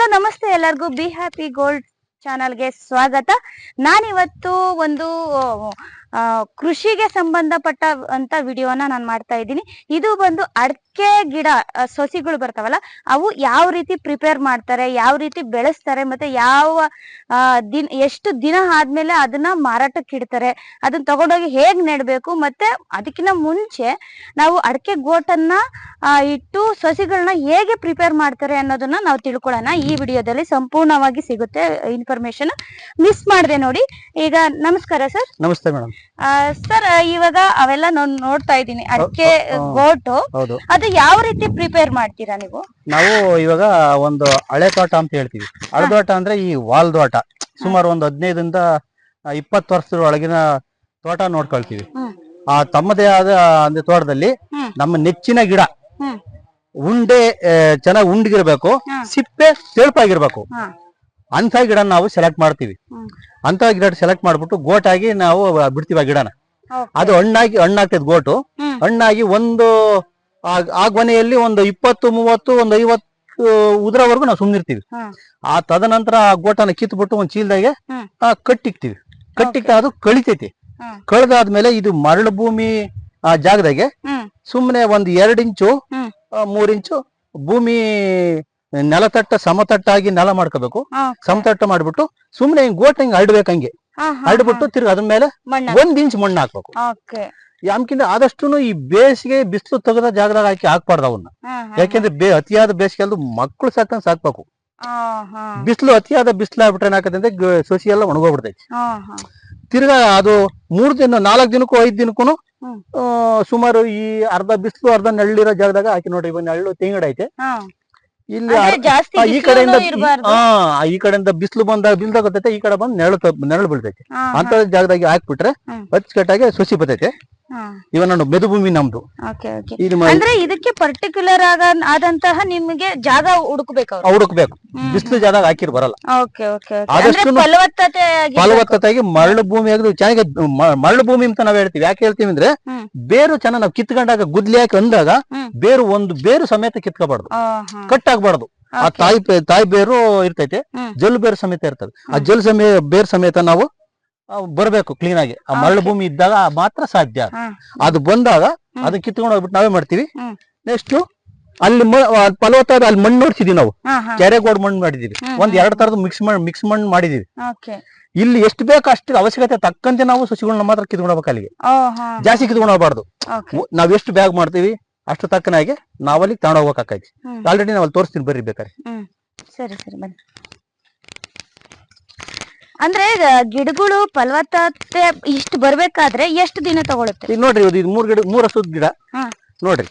Hello ನಮಸ್ತೆ ಎಲ್ಲರಿಗೂ be happy gold ಚಾನಲ್ಗೆ ಸ್ವಾಗತ. ನಾನಿವತ್ತು ಒಂದು ಕೃಷಿಗೆ ಸಂಬಂಧಪಟ್ಟ ಅಂತ ವಿಡಿಯೋನ ನಾನು ಮಾಡ್ತಾ ಇದ್ದೀನಿ. ಇದು ಬಂದು ಅಡಕೆ ಗಿಡ ಸಸಿಗಳು ಬರ್ತಾವಲ್ಲ, ಅವು ಯಾವ ರೀತಿ ಪ್ರಿಪೇರ್ ಮಾಡ್ತಾರೆ, ಯಾವ ರೀತಿ ಬೆಳೆಸ್ತಾರೆ, ಮತ್ತೆ ಯಾವ ಎಷ್ಟು ದಿನ ಆದ್ಮೇಲೆ ಅದನ್ನ ಮಾರಾಟಕ್ಕೆ ಇಡ್ತಾರೆ, ಅದನ್ನ ತಗೊಂಡೋಗಿ ಹೇಗ್ ನೆಡ್ಬೇಕು, ಮತ್ತೆ ಅದಕ್ಕಿಂತ ಮುಂಚೆ ನಾವು ಅಡಕೆ ಗೋಟನ್ನ ಇಟ್ಟು ಸಸಿಗಳನ್ನ ಹೇಗೆ ಪ್ರಿಪೇರ್ ಮಾಡ್ತಾರೆ ಅನ್ನೋದನ್ನ ನಾವು ತಿಳ್ಕೊಳ್ಳೋಣ. ಈ ವಿಡಿಯೋದಲ್ಲಿ ಸಂಪೂರ್ಣವಾಗಿ ಸಿಗುತ್ತೆ ಇನ್ಫಾರ್ಮೇಶನ್, ಮಿಸ್ ಮಾಡದೆ ನೋಡಿ. ಈಗ ನಮಸ್ಕಾರ ಸರ್. ನಮಸ್ತೆ ಮೇಡಮ್. ಸರ್, ಇವಾಗ ಅವೆಲ್ಲ ನೋಡ್ತಾ ಇದ್ದೀನಿ ಅಡಕೆ ಗೋಟು, ಅದು ಯಾವ ರೀತಿ ಪ್ರಿಪೇರ್ ಮಾಡ್ತೀರಾ ನೀವು? ನಾವು ಇವಾಗ ಒಂದು ಹಳೆ ತೋಟ ಅಂತ ಹೇಳ್ತೀವಿ. ಹಳೆ ತೋಟ ಅಂದ್ರೆ ಈ ವಾಲ್ ತೋಟ, ಸುಮಾರು ಒಂದು 15ರಿಂದ 20 ವರ್ಷದ ಒಳಗಿನ ತೋಟ ನೋಡ್ಕೊಳ್ತೀವಿ. ಆ ತಮ್ಮದೇ ಆದ ಒಂದು ತೋಟದಲ್ಲಿ ನಮ್ಮ ನೆಚ್ಚಿನ ಗಿಡ ಉಂಡೆ ಚೆನ್ನಾಗಿ ಉಂಡಿಗಿರ್ಬೇಕು, ಸಿಪ್ಪೆ ತೆಳುಪಾಗಿರ್ಬೇಕು, ಅಂತ ಗಿಡ ನಾವು ಸೆಲೆಕ್ಟ್ ಮಾಡ್ತೀವಿ. ಅಂತ ಗಿಡ ಸೆಲೆಕ್ಟ್ ಮಾಡ್ಬಿಟ್ಟು ಗೋಟಾಗಿ ನಾವು ಬಿಡ್ತೀವಿ ಆ ಗಿಡನ. ಅದು ಹಣ್ಣಾಗ್ತದೆ ಗೋಟು. ಹಣ್ಣಾಗಿ ಒಂದು ಆ ಕೊನೆಯಲ್ಲಿ ಒಂದು 20, 30, ಒಂದು 50 ಉದ್ರವರೆಗೂ ನಾವು ಸುಮ್ನಿರ್ತೀವಿ. ಆ ತದನಂತರ ಆ ಗೋಟನ ಕಿತ್ಬಿಟ್ಟು ಒಂದ್ ಚೀಲದಾಗೆ ಕಟ್ಟಿಕ್ತಿವಿ. ಅದು ಕಳಿತೈತಿ. ಕಳೆದಾದ್ಮೇಲೆ ಇದು ಮರಳು ಭೂಮಿ ಆ ಜಾಗದಾಗೆ ಸುಮ್ನೆ ಒಂದ್ 2 ಇಂಚು 3 ಇಂಚು ಭೂಮಿ ನೆಲತಟ್ಟ ಸಮತಟ್ಟಾಗಿ ನೆಲ ಮಾಡ್ಕೋಬೇಕು. ಸಮತಟ್ಟ ಮಾಡ್ಬಿಟ್ಟು ಸುಮ್ನೆ ಹಿಂಗ್ ಗೋಟ್ ಹಿಂಗ್ ಹರಡ್ಬೇಕು. ಹರಡ್ಬಿಟ್ಟು ತಿರ್ಗಿ ಅದ್ರ ಮೇಲೆ 1 ಇಂಚ್ ಮಣ್ಣು ಹಾಕ್ಬೇಕು. ಯಾಮಕಿಂತ ಆದಷ್ಟು ಈ ಬೇಸಿಗೆ ಬಿಸಿಲು ತೆಗೆದ ಜಾಗದಾಗ ಹಾಕ್ಬಾರ್ದು ಅವನ್ನ. ಯಾಕೆಂದ್ರೆ ಅತಿಯಾದ ಬೇಸಿಗೆ ಅಲ್ದು ಮಕ್ಕಳು ಸಾಕಂಗ್ ಸಾಕ್ಬೇಕು. ಬಿಸಿಲು ಅತಿಯಾದ ಬಿಸಿಲು ಆಗ್ಬಿಟ್ರೆ ಏನಾಕತ್ತೆ ಅಂದ್ರೆ ಸಸಿ ಎಲ್ಲ ಒಣಗೋಗ್ಬಿಡ್ತೈತಿ. ತಿರ್ಗಾ ಅದು 3 ದಿನ 4 ದಿನಕ್ಕೂ 5 ದಿನಕ್ಕೂ ಸುಮಾರು ಈ ಅರ್ಧ ಬಿಸಿಲು ಅರ್ಧ ನೆಳ್ಳಿರೋ ಜಾಗದಾಗ ಹಾಕಿ ನೋಡ್ರಿ. ಇವಾಗ ನೆಳ್ಳು ತೆಂಗಿಡ ಐತೆ, ಇಲ್ಲಿ ಈ ಕಡೆಯಿಂದ ಬಿಸಿಲು ಬಂದಾಗ ಬಿಲ್ದಾಗತ್ತೈತೆ, ಈ ಕಡೆ ಬಂದು ನೆರಳು ಬೀಳ್ತೈತೆ. ಅಂತ ಜಾಗದಾಗ ಹಾಕ್ಬಿಟ್ರೆ ಅಚ್ಚುಕಟ್ಟಾಗಿ ಸಸಿ ಬರ್ತೈತೆ. ಇವ ನಾನು ಮೆದುಭೂಮಿ ನಮ್ದು. ಅಂದ್ರೆ ಇದಕ್ಕೆ ಪರ್ಟಿಕ್ಯುಲರ್ ಆದಂತಹ ನಿಮಗೆ ಜಾಗ ಹುಡುಕ್ಬೇಕು. ಬಿಸಿಲು ಜಾಗ ಹಾಕಿರ್ ಬರಲ್ಲ. ಆದಷ್ಟು ಫಲವತ್ತತೆಯಾಗಿ ಮರಳು ಭೂಮಿ ಚೆನ್ನಾಗಿ ಮರಳು ಭೂಮಿ ಅಂತ ನಾವ್ ಹೇಳ್ತೀವಿ. ಯಾಕೆ ಹೇಳ್ತೀವಿ ಅಂದ್ರೆ ಬೇರು ಚೆನ್ನಾಗಿ ನಾವು ಕಿತ್ಕೊಂಡಾಗ ಗುದ್ಲಿ ಹಾಕಿ ಅಂದಾಗ ಬೇರು ಸಮೇತ ಕಿತ್ಕೋಬಾರ್ದು, ಕಟ್ಟಾಗಬಾರ್ದು. ಆ ತಾಯಿ ಬೇರು ಇರ್ತೈತೆ, ಜಲ್ಲು ಬೇರು ಸಮೇತ ಇರ್ತದೆ. ಆ ಬೇರು ಸಮೇತ ನಾವು ಬರ್ಬೇಕು ಕ್ಲೀನ್ ಆಗಿ. ಆ ಮರಳು ಭೂಮಿ ಇದ್ದಾಗ ಮಾತ್ರ ಸಾಧ್ಯ. ಅದು ಬಂದಾಗ ಅದನ್ನ ಕಿತ್ಕೊಂಡು ಹೋಗ್ಬಿಟ್ಟು ನಾವೇ ಮಾಡ್ತೀವಿ. ನೆಕ್ಸ್ಟ್ ಅಲ್ಲಿ ಫಲವತ್ತಾದ ಅಲ್ಲಿ ಮಣ್ಣು ನೋಡ್ತಿದೀವಿ ನಾವು, ಕೆರೆಗೋಡ್ ಮಣ್ಣು ಮಾಡಿದೀವಿ. 1-2 ತರದ ಮಿಕ್ಸ್ ಮಣ್ಣು ಮಾಡಿದೀವಿ. ಇಲ್ಲಿ ಎಷ್ಟು ಬೇಕು ಅಷ್ಟು ಅವಶ್ಯಕತೆ ತಕ್ಕಂತೆ ನಾವು ಸಸಿಗಳನ್ನ ಮಾತ್ರ ಕಿತ್ಕೊಂಡು ಹೋಗ್ಬೇಕು. ಅಲ್ಲಿಗೆ ಜಾಸ್ತಿ ಕಿತ್ಕೊಂಡು ಹೋಗ್ಬಾರ್ದು. ನಾವ್ ಎಷ್ಟು ಬ್ಯಾಗ್ ಮಾಡ್ತೀವಿ ಅಷ್ಟು ತಕ್ಕನಾಗೆ ನಾವಲ್ಲಿ ತಗೊಂಡು ಹೋಗ್ಬೇಕಾಕೈತಿ. ಆಲ್ರೆಡಿ ನಾವ್ ಅಲ್ಲಿ ತೋರಿಸ್ತೀನಿ, ಬರ್ರಿ ಬೇಕಾರೆ. ಸರಿ ಬನ್ನಿ. ಅಂದ್ರೆ ಗಿಡಗಳು ಫಲವತ್ತತೆ ಇಷ್ಟು ಬರ್ಬೇಕಾದ್ರೆ ಎಷ್ಟು ದಿನ ತಗೊಳುತ್ತೆ? ಈಗ ನೋಡ್ರಿ, ಇದು 3 ವರ್ಷದ ಗಿಡ ನೋಡ್ರಿ,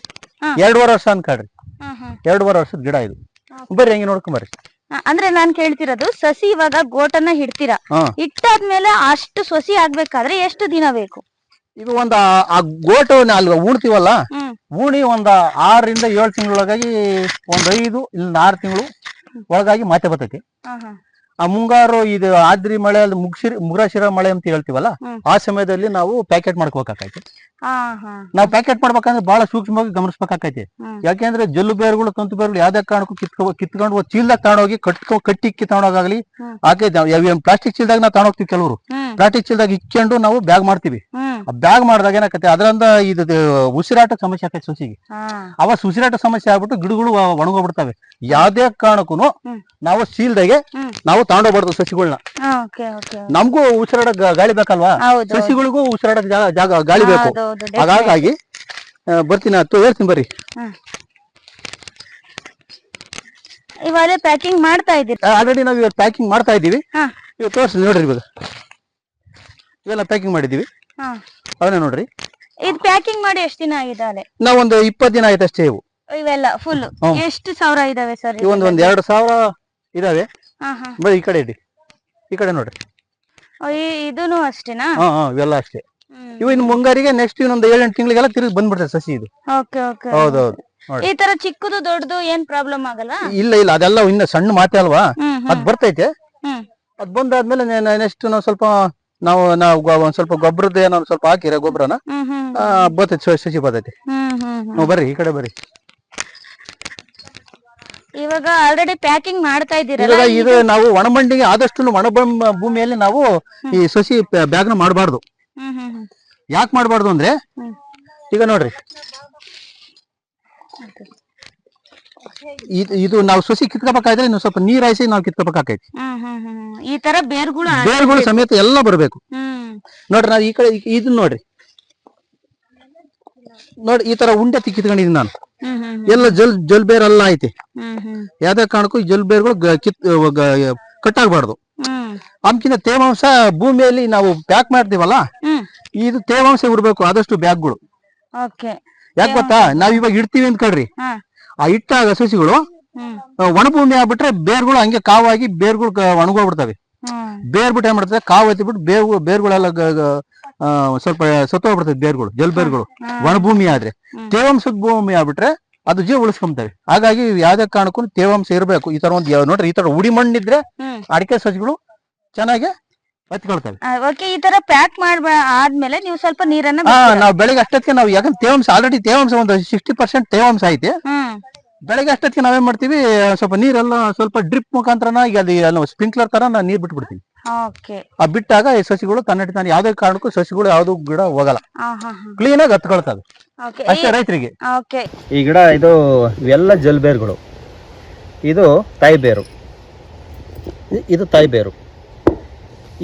2.5 ವರ್ಷ ಅನ್ಕಾಡ್ರಿ. 2.5 ವರ್ಷದ ಗಿಡ ಇದು. ಬರ್ರಿ ಹಂಗೆ ನೋಡ್ಕೊಂಬರ್ರಿ. ಅಂದ್ರೆ ನಾನ್ ಕೇಳ್ತಿರೋದು, ಸಸಿ ಇವಾಗ ಗೋಟನ್ನ ಹಿಡ್ತೀರಾ, ಇಟ್ಟಾದ್ಮೇಲೆ ಅಷ್ಟು ಸಸಿ ಆಗ್ಬೇಕಾದ್ರೆ ಎಷ್ಟು ದಿನ ಬೇಕು? ಇದು ಆ ಗೋಟು ಅಲ್ಲಿ ಉಣ್ತೀವಲ್ಲ, ಉಣಿ 6ರಿಂದ 7 ತಿಂಗಳೊಳಗಾಗಿ 5 ಇಲ್ಲ 6 ತಿಂಗಳು ಒಳಗಾಗಿ ಮಾತೆ ಬರ್ತೈತಿ. ಆ ಮುಂಗಾರು ಇದು ಆದ್ರಿ ಮಳೆ ಅಲ್ಲಿ ಮುಗ್ರಾಶಿರ ಮಳೆ ಅಂತ ಹೇಳ್ತೀವಲ್ಲ, ಆ ಸಮಯದಲ್ಲಿ ನಾವು ಪ್ಯಾಕೆಟ್ ಮಾಡ್ಕೋಬೇಕಾಕೈತಿ. ನಾವು ಪ್ಯಾಕೆಟ್ ಮಾಡ್ಬೇಕಂದ್ರೆ ಬಹಳ ಸೂಕ್ಷ್ಮವಾಗಿ ಗಮನಿಸ್ಬೇಕಾಕೈತಿ. ಯಾಕೆಂದ್ರೆ ಜಲ್ಲು ಬೇರುಗಳು, ತಂತು ಬೇರುಗಳು ಯಾವ್ದೇ ಕಾರಣಕ್ಕೂ ಕಿತ್ಕೊಂಡು ಚೀಲದಾಗ ತಗೊಂಡೋಗಿ ಕಟ್ಟಿ ತಗೊಂಡೋಗಾಗ್ಲಿ ಆಕೈತಿ. ಪ್ಲಾಸ್ಟಿಕ್ ಚೀಲದಾಗ ನಾವು ತಗೊಂಡೋಗ್ತೀವಿ. ಕೆಲವರು ಪ್ಲಾಸ್ಟಿಕ್ ಚೀಲದಾಗ ಇಕ್ಕೊಂಡು ನಾವು ಬ್ಯಾಗ್ ಮಾಡ್ತೀವಿ. ಆ ಬ್ಯಾಗ್ ಮಾಡಿದಾಗ ಏನಾಕತಿ, ಅದರಿಂದ ಇದು ಉಸಿರಾಟ ಸಮಸ್ಯೆ ಆಕೈತಿ ಸಸಿಗೆ. ಉಸಿರಾಟ ಸಮಸ್ಯೆ ಆಗ್ಬಿಟ್ಟು ಗಿಡಗಳು ಒಣಗೋಗ್ಬಿಡ್ತವೆ. ಯಾವ್ದೇ ಕಾರಣಕ್ಕೂ ನಾವು ಚೀಲದಾಗೆ ನಾವು ತಗೊಂಡೋಗ್ಬಾರ್ದು ಸಸಿಗಳನ್ನ. ನಮ್ಗೂ ಉಸಿರಾಡ ಗಾಳಿ ಬೇಕಲ್ವಾ, ಸಸಿಗಳಿಗೂ ಉಸಿರಾಡ ಜಾಗ ಗಾಳಿ ಬೇಕು. ಹಾಗಾಗಿ ಬರ್ತೀನಿ, ಹೇಳ್ತೀನಿ ಬರ್ರಿ. ಇವಾಗ ಪ್ಯಾಕಿಂಗ್ ಮಾಡ್ತಾ ಇದ್ದೀವಿ. ಆಲ್ರೆಡಿ ನಾವು ಇವತ್ತು ಪ್ಯಾಕಿಂಗ್ ಮಾಡ್ತಾ ಇದ್ದೀವಿ. ಇವತ್ತು ತೋರಿಸಿ ನೋಡ್ರಿ, ಇವಾಗ ಇವೆಲ್ಲ ಪ್ಯಾಕಿಂಗ್ ಮಾಡಿದೀವಿ. ಅವನ್ನ ನೋಡ್ರಿ. ಇದು ಪ್ಯಾಕಿಂಗ್ ಮಾಡಿ ಎಷ್ಟು ದಿನ ಆಗಿದೆ? ನಾವು ಒಂದು 20 ದಿನ ಆಯ್ತು ಅಷ್ಟೇ. ಇವೆಲ್ಲ ಫುಲ್ ಎಷ್ಟು ಸಾವಿರ ಇದಾವೆ ಸರ್? ಒಂದು 2,000 ಇದಾವೆ. ಬರೀ ಈ ಕಡೆ ಇಡಿ, ಈ ಕಡೆ ನೋಡ್ರಿ. ಇದೂನು ಅಷ್ಟೇನಾ? ಇವೆಲ್ಲ ಅಷ್ಟೇ. ಇವು ಇನ್ನು ಮುಂಗಾರಿಗೆ ನೆಕ್ಸ್ಟ್ ಇನ್ನೊಂದು 7-8 ತಿಂಗಳಿಗೆಲ್ಲ ತಿರುಗಿ ಬಂದ್ಬಿಡ್ತದೆ ಸಸಿ ಇದು. ಹೌದೌದು. ಈ ತರ ಚಿಕ್ಕದು ದೊಡ್ಡದು ಏನ್ ಪ್ರಾಬ್ಲಮ್ ಆಗಲ್ಲ? ಇಲ್ಲ, ಅದೆಲ್ಲ ಇನ್ನು ಸಣ್ಣ ಮಾತೆ ಅಲ್ವಾ, ಅದ್ ಬರ್ತೈತೆ. ಅದ್ ಬಂದಾದ್ಮೇಲೆ ನೆಕ್ಸ್ಟ್ ನಾವು ಒಂದ್ ಸ್ವಲ್ಪ ಗೊಬ್ಬರದ ಏನೋ ಸ್ವಲ್ಪ ಹಾಕಿರ ಗೊಬ್ಬರನ ಬರ್ತೈತಿ, ಸಸಿ ಬರ್ತೈತಿ. ಬರ್ರಿ ಈ ಕಡೆ ಬರ್ರಿ. ಇವಾಗ ಆಲ್ರೆಡಿ ಪ್ಯಾಕಿಂಗ್ ಮಾಡ್ತಾ ಇದ್ದೀರಲ್ಲ, ಇವಾಗ ಇದು ನಾವು ಒಣಮಂಡಿಗೆ ಆದಷ್ಟು ಭೂಮಿಯಲ್ಲಿ ನಾವು ಈ ಸಸಿ ಬ್ಯಾಗ್ನ ಮಾಡಬಾರ್ದು. ಹ್ಮ್ ಹ್ಮ್ ಹ್ಮ್ ಯಾಕೆ ಮಾಡಬಾರ್ದು ಅಂದ್ರೆ ಈಗ ನೋಡ್ರಿ, ಇದು ನಾವು ಸಸಿ ಕಿತ್ಕೋಬೇಕಾದ್ರೆ ಇನ್ನು ಸ್ವಲ್ಪ ನೀರ್ ಹಾಯಿಸಿ ನಾವು ಕಿತ್ಕೋಬೇಕಾಕೈತಿ. ಈ ತರ ಬೇರ್ಗಳು ಸಮೇತ ಎಲ್ಲ ಬರ್ಬೇಕು. ನೋಡ್ರಿ ನಾವು ಈ ಕಡೆ ಇದನ್ನ ನೋಡ್ರಿ, ನೋಡಿ ಈ ತರ ಉಂಡೆ ಕಿತ್ಕೊಂಡಿದೀನಿ ನಾನು. ಎಲ್ಲ ಜಲ್ ಬೇರ್ ಎಲ್ಲ ಐತಿ. ಯಾವ್ದೇ ಕಾರಣಕ್ಕೂ ಜಲ್ ಬೇರ್ಗಳು ಕಟ್ಟಾಗಬಾರ್ದು. ಆಮ್ಕಿಂತ ತೇವಾಂಶ ಭೂಮಿಯಲ್ಲಿ ನಾವು ಪ್ಯಾಕ್ ಮಾಡ್ತೀವಲ್ಲ, ಇದು ತೇವಾಂಶ ಇಡ್ಬೇಕು ಆದಷ್ಟು ಬ್ಯಾಗ್ಗಳು. ಯಾಕೆ ಗೊತ್ತಾ, ನಾವ್ ಇವಾಗ ಇಡ್ತೀವಿ ಅಂತ ಕಳ್ರಿ, ಆ ಇಟ್ಟಾಗ ಸಸಿಗಳು ಒಣಭೂಮಿ ಆಗ್ಬಿಟ್ರೆ ಬೇರ್ಗಳು ಹಂಗೆ ಕಾವಾಗಿ ಬೇರ್ಗಳು ಒಣಗೋಗ್ಬಿಡ್ತವೆ. ಬೇರ್ ಬಿಟ್ಟು ಏನ್ ಮಾಡ್ತದೆ, ಕಾವು ಎತ್ತಿಬಿಟ್ಟು ಬೇರ್ಗಳೆಲ್ಲ ಸ್ವಲ್ಪ ಸತ್ತೋಗ್ಬಿಡ್ತದೆ ಬೇರ್ಗಳು, ಜಲ್ ಬೇರ್ಗಳು. ಒಣಭೂಮಿ ಆದ್ರೆ, ತೇವಾಂಶದ ಭೂಮಿ ಆಗ್ಬಿಟ್ರೆ ಅದು ಜೀವ ಉಳಿಸ್ಕೊಂತವೆ. ಹಾಗಾಗಿ ಯಾವ್ದೇ ಕಾರಣಕ್ಕೂ ತೇವಾಂಶ ಇರಬೇಕು. ಈ ತರ ಒಂದು ನೋಡ್ರಿ, ಈ ತರ ಉಡಿ ಮಣ್ಣಿದ್ರೆ ಅಡಿಕೆ ಸಸಿಗಳು ಚೆನ್ನಾಗಿ ಹತ್ಕೊಳ್ತವೆ. ಈ ತರ ಪ್ಯಾಕ್ ಆದ್ಮೇಲೆ ನೀವು ಸ್ವಲ್ಪ ನೀರನ್ನ ನಾವು ಬೆಳಿಗ್ಗೆ ಅಷ್ಟೊತ್ತಿಗೆ ನಾವು, ಯಾಕಂದ್ರೆ ತೇವಾಂಶ ಆಲ್ರೆಡಿ ತೇವಾಂಶ ಒಂದು 60% ತೇವಾಂಶ ಐತಿ. ಬೆಳಗ್ಗೆ ಅಷ್ಟೊತ್ತಿಗೆ ನಾವೇನ್ ಮಾಡ್ತೀವಿ, ಸ್ವಲ್ಪ ನೀರೆಲ್ಲ ಸ್ವಲ್ಪ ಡ್ರಿಪ್ ಮುಖಾಂತರ ಸ್ಪ್ರಿಂಕ್ಲರ್ ತರ ನೀರ್ ಬಿಟ್ಬಿಡ್ತೀವಿ. ಆ ಬಿಟ್ಟಾಗ ಈ ಸಸಿಗಳು ತನ್ನಟಿ ತಾನು ಯಾವ್ದೇ ಕಾರಣಕ್ಕೂ ಸಸಿಗಳು ಯಾವ್ದು ಗಿಡ ಹೋಗಲ್ಲ, ಕ್ಲೀನ್ ಆಗಿ ಹತ್ಕೊಳ್ತವೆ ಅಷ್ಟೇ ರೈತರಿಗೆ. ಈ ಗಿಡ ಇವೆಲ್ಲ ಜಲ್ ಬೇರ್ಗಳು. ಇದು ತಾಯಿ ಬೇರು, ಇದು ತಾಯಿ ಬೇರು.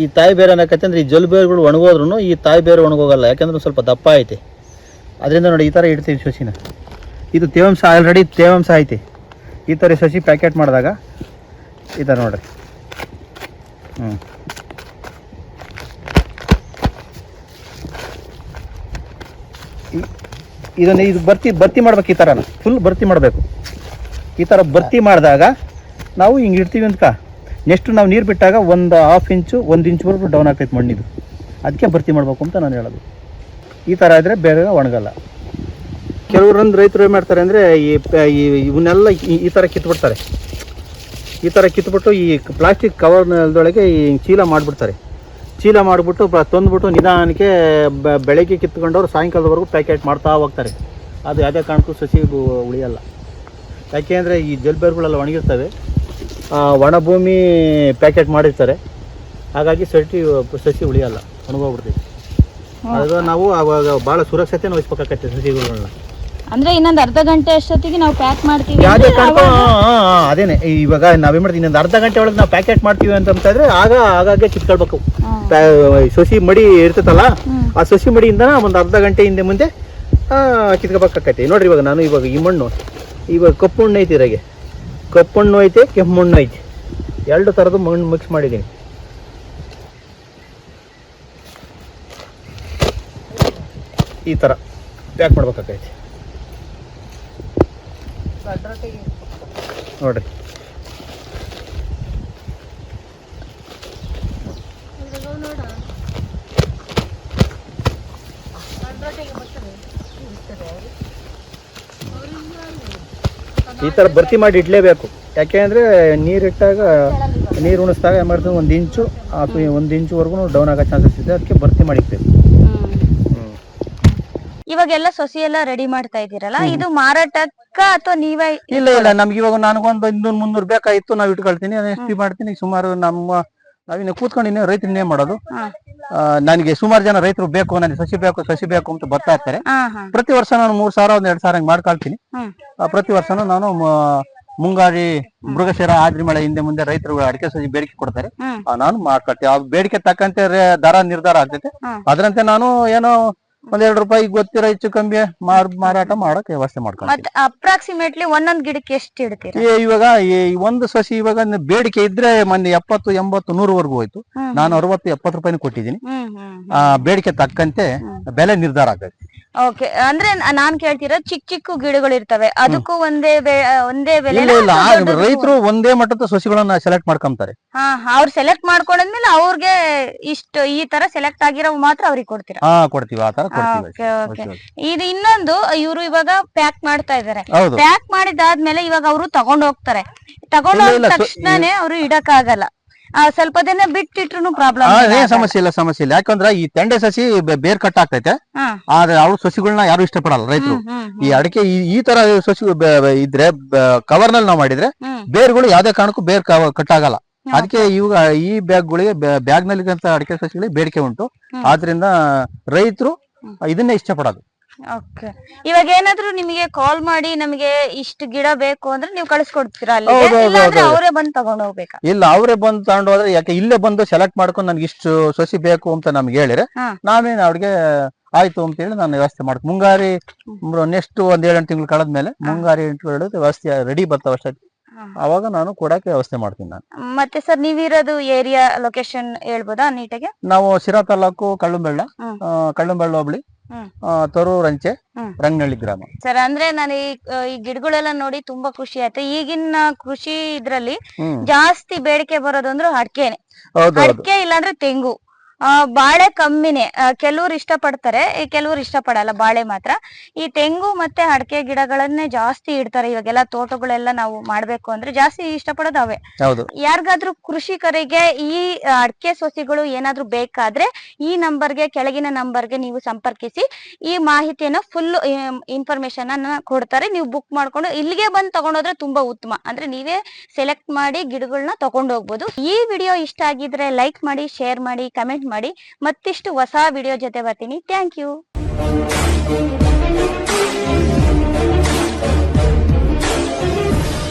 ಈ ತಾಯಿ ಬೇರು ಅನ್ನಕತ್ತಂದ್ರೆ ಈ ಜಲ್ ಬೇರುಗಳು ಒಣಗೋದ್ರೂ ಈ ತಾಯಿ ಬೇರು ಒಣಗೋಗಲ್ಲ, ಯಾಕಂದ್ರೆ ಸ್ವಲ್ಪ ದಪ್ಪ ಐತಿ. ಅದರಿಂದ ನೋಡಿ ಈ ತರ ಇಡ್ತೀವಿ ಸಸಿನ. ಇದು ತೇವಾಂಶ ಆಲ್ರೆಡಿ ತೇವಾಂಶ ಐತಿ. ಈ ತರ ಸಸಿ ಪ್ಯಾಕೆಟ್ ಮಾಡಿದಾಗ ಈ ತರ ನೋಡ್ರಿ, ಇದನ್ನ ಇದು ಭರ್ತಿ ಮಾಡ್ಬೇಕು. ಈ ತರ ಫುಲ್ ಭರ್ತಿ ಮಾಡಬೇಕು. ಈ ತರ ಭರ್ತಿ ಮಾಡಿದಾಗ ನಾವು ಹಿಂಗೆ ಇಡ್ತೀವಿ ಅಂತ, ನೆಕ್ಸ್ಟ್ ನಾವು ನೀರು ಬಿಟ್ಟಾಗ ಒಂದು 1/2 ಇಂಚು 1 ಇಂಚ್ವರೆಗೂ ಡೌನ್ ಆಗ್ತೈತೆ ಮಣ್ಣಿದು. ಅದಕ್ಕೆ ಭರ್ತಿ ಮಾಡಬೇಕು ಅಂತ ನಾನು ಹೇಳೋದು. ಈ ಥರ ಇದ್ರೆ ಬೇಗ ಒಣಗಲ್ಲ. ಕೆಲವರೊಂದು ರೈತರು ಏನು ಮಾಡ್ತಾರೆ ಅಂದರೆ ಇವನ್ನೆಲ್ಲ ಈ ಥರ ಕಿತ್ಬಿಡ್ತಾರೆ. ಈ ಥರ ಕಿತ್ಬಿಟ್ಟು ಈ ಪ್ಲಾಸ್ಟಿಕ್ ಕವರ್ನದೊಳಗೆ ಈ ಚೀಲ ಮಾಡಿಬಿಡ್ತಾರೆ. ಚೀಲ ಮಾಡಿಬಿಟ್ಟು ತಂದುಬಿಟ್ಟು ನಿಧಾನಕ್ಕೆ ಬೆಳಗ್ಗೆ ಕಿತ್ಕೊಂಡವ್ರು ಸಾಯಂಕಾಲದವರೆಗೂ ಪ್ಯಾಕೆಟ್ ಮಾಡ್ತಾ ಹೋಗ್ತಾರೆ. ಅದು ಯಾವುದೇ ಕಾರಣಕ್ಕೂ ಸಸಿ ಉಳಿಯಲ್ಲ. ಯಾಕೆಂದರೆ ಈ ಜಲ್ಬೇರುಗಳೆಲ್ಲ ಒಣಗಿರ್ತವೆ, ಒಣ ಭೂಮಿ ಪ್ಯಾಕೆಟ್ ಮಾಡಿರ್ತಾರೆ. ಹಾಗಾಗಿ ಸಸಿ ಉಳಿಯಲ್ಲ, ಒಣಗೋಗ್ಬಿಡ್ತೈತಿ. ಅದು ನಾವು ಅವಾಗ ಭಾಳ ಸುರಕ್ಷತೆ ವಹಿಸ್ಬೇಕಾಗತ್ತೆ ಸಸಿಗಳನ್ನ. ಅಂದ್ರೆ ಇನ್ನೊಂದು ಅರ್ಧ ಗಂಟೆ ಅಷ್ಟೊತ್ತಿಗೆ ನಾವು ಪ್ಯಾಕ್ ಮಾಡ್ತೀವಿ. ಅದೇನೆ, ಇವಾಗ ನಾವೇನ್ ಮಾಡ್ತೀವಿ, ಇನ್ನೊಂದು ಅರ್ಧ ಗಂಟೆ ಒಳಗೆ ನಾವು ಪ್ಯಾಕೆಟ್ ಮಾಡ್ತೀವಿ ಅಂತಂದ್ರೆ ಆಗಾಗ್ಗೆ ಕಿತ್ಕೊಳ್ಬೇಕು. ಸಸಿ ಮಡಿ ಇರ್ತೈತಲ್ಲ, ಆ ಸಸಿ ಮಡಿಯಿಂದ ಒಂದು ಅರ್ಧ ಗಂಟೆ ಹಿಂದೆ ಮುಂದೆ ಕಿತ್ಕೋಬೇಕಾಗತ್ತೆ. ನೋಡ್ರಿ, ಇವಾಗ ನಾನು ಈ ಮಣ್ಣು ಇವಾಗ ಕಪ್ಪು ಮಣ್ಣು ಐತಿ, ಇದ್ರಾಗೆ ಕಪ್ಪು ಮಣ್ಣು ಐತೆ, ಕೆಂಪು ಮಣ್ಣು ಐತಿ, 2 ಥರದ ಮಣ್ಣು ಮಿಕ್ಸ್ ಮಾಡಿದ್ದೀನಿ. ಈ ಥರ ಪ್ಯಾಕ್ ಮಾಡ್ಬೇಕಾಗೈತಿ ನೋಡ್ರಿ. ಈ ಥರ ಭರ್ತಿ ಮಾಡಿ ಇಡಲೇಬೇಕು. ಯಾಕೆ ಅಂದರೆ ನೀರಿಟ್ಟಾಗ, ನೀರು ಉಣಿಸಿದಾಗ ಏನು ಮಾಡ್ತೀವಿ, 1 ಇಂಚು ಅಥವಾ 1 ಇಂಚುವರೆಗೂ ಡೌನ್ ಆಗೋ ಚಾನ್ಸಸ್ ಇದೆ. ಅದಕ್ಕೆ ಭರ್ತಿ ಮಾಡಿರ್ತೇವೆ. ಇವಾಗೆಲ್ಲ ಸಸಿ ಎಲ್ಲ ರೆಡಿ ಮಾಡ್ತಾ ಇದ್ದೀರಲ್ಲ, ಇದು ಮಾರಾಟಕ್ಕ ಅಥವಾ ನೀವೇ? ಇಲ್ಲ, ನಮ್ಗೆ ಇವಾಗ ನನಗೊಂದು 200-300 ಬೇಕಾಗಿತ್ತು, ನಾವು ಇಟ್ಕೊಳ್ತೀನಿ, ಎಷ್ಟು ಮಾಡ್ತೀನಿ. ಸುಮಾರು ನಾವಿನ್ನು ಕೂತ್ಕೊಂಡು ರೈತರನ್ನೇ ಮಾಡೋದು. ನನಗೆ ಸುಮಾರು ಜನ ರೈತರು ಬೇಕು, ನನಗೆ ಸಸಿ ಬೇಕು ಅಂತ ಬರ್ತಾ ಇರ್ತಾರೆ. ಪ್ರತಿ ವರ್ಷ ನಾನು 3,000 1,2,000 ಹಂಗೆ ಮಾಡ್ಕೊಳ್ತೀನಿ. ಪ್ರತಿ ವರ್ಷನೂ ನಾನು ಮುಂಗಾರಿ, ಮೃಗಶಿರ, ಆದ್ರಿ ಮಳೆ ಹಿಂದೆ ಮುಂದೆ ರೈತರು ಅಡಿಕೆ ಸಸಿ ಬೇಡಿಕೆ ಕೊಡ್ತಾರೆ, ನಾನು ಮಾಡ್ಕೊಳ್ತೀನಿ. ಆ ಬೇಡಿಕೆ ತಕ್ಕಂತೆ ದರ ನಿರ್ಧಾರ ಆಗ್ತೈತೆ. ಅದರಂತೆ ನಾನು ಏನೋ ₹1-2 ಗೊತ್ತಿರೋ ಹೆಚ್ಚು ಕಮ್ಮಿ ಮಾರಾಟ ಮಾಡಕ್ ವ್ಯವಸ್ಥೆ ಮಾಡ್ಕೊಂಡು. ಅಪ್ರಾಕ್ಸಿಮೇಟ್ಲಿ ಒಂದೊಂದ್ ಗಿಡಕ್ಕೆ ಎಷ್ಟು ಇಡ್ತೀರಾ? ಇವಾಗ ಒಂದು ಸಸಿ ಇವಾಗ ಬೇಡಿಕೆ ಇದ್ರೆ ಮೊನ್ನೆ 70, 80, 100 ಹೋಯ್ತು. ನಾನು 60-70 ರೂಪಾಯಿ ಕೊಟ್ಟಿದ್ದೀನಿ. ಬೇಡಿಕೆ ತಕ್ಕಂತೆ ಬೆಲೆ ನಿರ್ಧಾರ ಆಗೈತೆ. ಓಕೆ, ಅಂದ್ರೆ ನಾನ್ ಕೇಳ್ತಿರೋ ಚಿಕ್ಕ ಗಿಡಗಳು ಇರ್ತವೆ, ಅದಕ್ಕೂ ಒಂದೇ ಬೆಲೆ? ಇಲ್ಲ, ರೈತರು ಒಂದೇ ಮಟ್ಟದ ಸಸಿಗಳನ್ನ ಸೆಲೆಕ್ಟ್ ಮಾಡ್ಕೊಂತಾರೆ. ಅವ್ರು ಸೆಲೆಕ್ಟ್ ಮಾಡ್ಕೊಂಡ್ಮೇಲೆ ಅವ್ರಿಗೆ ಇಷ್ಟು ಈ ತರ ಸೆಲೆಕ್ಟ್ ಆಗಿರೋ ಮಾತ್ರ ಅವ್ರಿಗೆ ಕೊಡ್ತೀರಾ? ಕೊಡ್ತೀವಿ, ಆ ತರ ಕೊಡ್ತೀವಿ. ಇದು ಇನ್ನೊಂದು, ಇವರು ಇವಾಗ ಪ್ಯಾಕ್ ಮಾಡ್ತಾ ಇದಾರೆ. ಪ್ಯಾಕ್ ಮಾಡಿದಾದ್ಮೇಲೆ ಇವಾಗ ಅವರು ತಗೊಂಡ್ ಹೋಗ್ತಾರೆ. ತಗೊಂಡ್ ಹೋದ ತಕ್ಷಣನೇ ಅವ್ರು ಇಡಕ್ ಆಗಲ್ಲ. ಸ್ವಲ್ಪ ದಿನ ಬಿಟ್ಟಿಟ್ರು ಪ್ರಾಬ್ಲಮ್ ಏನ್ ಸಮಸ್ಯೆ ಇಲ್ಲ ಯಾಕಂದ್ರೆ ಈ ತೆಂಡೆ ಸಸಿ ಬೇರ್ ಕಟ್ ಆಗ್ತೈತೆ. ಆದ್ರೆ ಅವ್ರು ಸಸಿಗಳನ್ನ ಯಾರು ಇಷ್ಟಪಡಲ್ಲ ರೈತರು. ಈ ಅಡಿಕೆ ಈ ತರ ಸಸಿ ಇದ್ರೆ ಕವರ್ ನಲ್ಲಿ ನಾವು ಮಾಡಿದ್ರೆ ಬೇರ್ಗಳು ಯಾವ್ದೇ ಕಾರಣಕ್ಕೂ ಬೇರ್ ಕಟ್ ಆಗಲ್ಲ. ಅದಕ್ಕೆ ಇವಾಗ ಈ ಬ್ಯಾಗ್ ನಲ್ಲಿ ಅಡಿಕೆ ಸಸಿಗಳಿಗೆ ಬೇಡಿಕೆ ಉಂಟು. ಆದ್ರಿಂದ ರೈತರು ಇದನ್ನೇ ಇಷ್ಟಪಡೋದು. ಓಕೆ, ಇವಾಗ ಏನಾದ್ರು ನಿಮಗೆ ಕಾಲ್ ಮಾಡಿ ನಮಗೆ ಇಷ್ಟು ಗಿಡ ಬೇಕು ಅಂದ್ರೆ ನೀವು ಕಳಿಸ್ಕೊಡ್ತೀರಾ? ಅವರೇ ಬಂದು ತಗೊಂಡು ಹೋಗ್ಬೇಕಾ? ಇಲ್ಲ, ಅವರೇ ಬಂದು ತಗೊಂಡು ಹೋದ್ರೆ, ಯಾಕೆ ಇಲ್ಲೇ ಬಂದು ಸೆಲೆಕ್ಟ್ ಮಾಡ್ಕೊಂಡು ನನ್ಗೆ ಇಷ್ಟು ಸಸಿ ಬೇಕು ಅಂತ ನಮ್ಗೆ ಹೇಳಿದ್ರೆ ನಾವೇನು ಅವ್ರಿಗೆ ಆಯ್ತು ಅಂತ ಹೇಳಿ ನಾನು ವ್ಯವಸ್ಥೆ ಮಾಡ್ತೀನಿ. ಮುಂಗಾರಿ ನೆಕ್ಸ್ಟ್ ಒಂದ್ 7-8 ತಿಂಗಳು ಕಳೆದ್ಮೇಲೆ ಮುಂಗಾರಿ ವ್ಯವಸ್ಥೆ ರೆಡಿ ಬರ್ತಾವ ಅಷ್ಟೇ, ಅವಾಗ ನಾನು ಕೊಡಕ್ಕೆ ವ್ಯವಸ್ಥೆ ಮಾಡ್ತೀನಿ ನಾನು. ಮತ್ತೆ ಸರ್, ನೀವಿರೋದು ಏರಿಯಾ ಲೊಕೇಶನ್ ಹೇಳ್ಬೋದಾ ನೀಟಾಗಿ? ನಾವು ಶಿರಾ ತಾಲೂಕು ಕಳ್ಳಂಬೆಳ್ಳ ಹೋಬಳಿ, ತರೂರ್ ಅಂಚೆ, ರಂಗನಹಳ್ಳಿ ಗ್ರಾಮ. ಸರ್, ಅಂದ್ರೆ ನಾನು ಈ ಗಿಡಗಳೆಲ್ಲ ನೋಡಿ ತುಂಬಾ ಖುಷಿ ಆಯ್ತು. ಈಗಿನ ಕೃಷಿ ಇದ್ರಲ್ಲಿ ಜಾಸ್ತಿ ಬೇಡಿಕೆ ಬರೋದು ಅಂದ್ರೆ ಅಡಿಕೆನೆ. ಅಡಿಕೆ ಇಲ್ಲಾಂದ್ರೆ ತೆಂಗು, ಬಾಳೆ ಕಮ್ಮಿನೇ. ಕೆಲವ್ರು ಇಷ್ಟಪಡ್ತಾರೆ, ಕೆಲವ್ರು ಇಷ್ಟಪಡಲ್ಲ ಬಾಳೆ ಮಾತ್ರ. ಈ ತೆಂಗು ಮತ್ತೆ ಅಡಿಕೆ ಗಿಡಗಳನ್ನೇ ಜಾಸ್ತಿ ಇಡ್ತಾರೆ. ಇವಾಗೆಲ್ಲ ತೋಟಗಳೆಲ್ಲ ನಾವು ಮಾಡ್ಬೇಕು ಅಂದ್ರೆ ಜಾಸ್ತಿ ಇಷ್ಟಪಡೋದು ಅವೇ. ಯಾರಿಗಾದ್ರೂ ಕೃಷಿಕರಿಗೆ ಈ ಅಡಿಕೆ ಸಸಿಗಳು ಏನಾದ್ರೂ ಬೇಕಾದ್ರೆ ಈ ನಂಬರ್ಗೆ, ಕೆಳಗಿನ ನಂಬರ್ಗೆ ನೀವು ಸಂಪರ್ಕಿಸಿ. ಈ ಮಾಹಿತಿಯನ್ನ ಫುಲ್ ಇನ್ಫಾರ್ಮೇಶನ್ ಅನ್ನ ಕೊಡ್ತಾರೆ. ನೀವು ಬುಕ್ ಮಾಡ್ಕೊಂಡು ಇಲ್ಲಿಗೆ ಬಂದು ತಗೊಂಡೋದ್ರೆ ತುಂಬಾ ಉತ್ತಮ. ಅಂದ್ರೆ ನೀವೇ ಸೆಲೆಕ್ಟ್ ಮಾಡಿ ಗಿಡಗಳನ್ನ ತಗೊಂಡು ಹೋಗ್ಬೋದು. ಈ ವಿಡಿಯೋ ಇಷ್ಟ ಆಗಿದ್ರೆ ಲೈಕ್ ಮಾಡಿ, ಶೇರ್ ಮಾಡಿ, ಕಮೆಂಟ್ ಮಾಡಿ. ಮತ್ತಿಷ್ಟು ಹೊಸ ವಿಡಿಯೋ ಜೊತೆ ಬರ್ತೀನಿ. Thank you.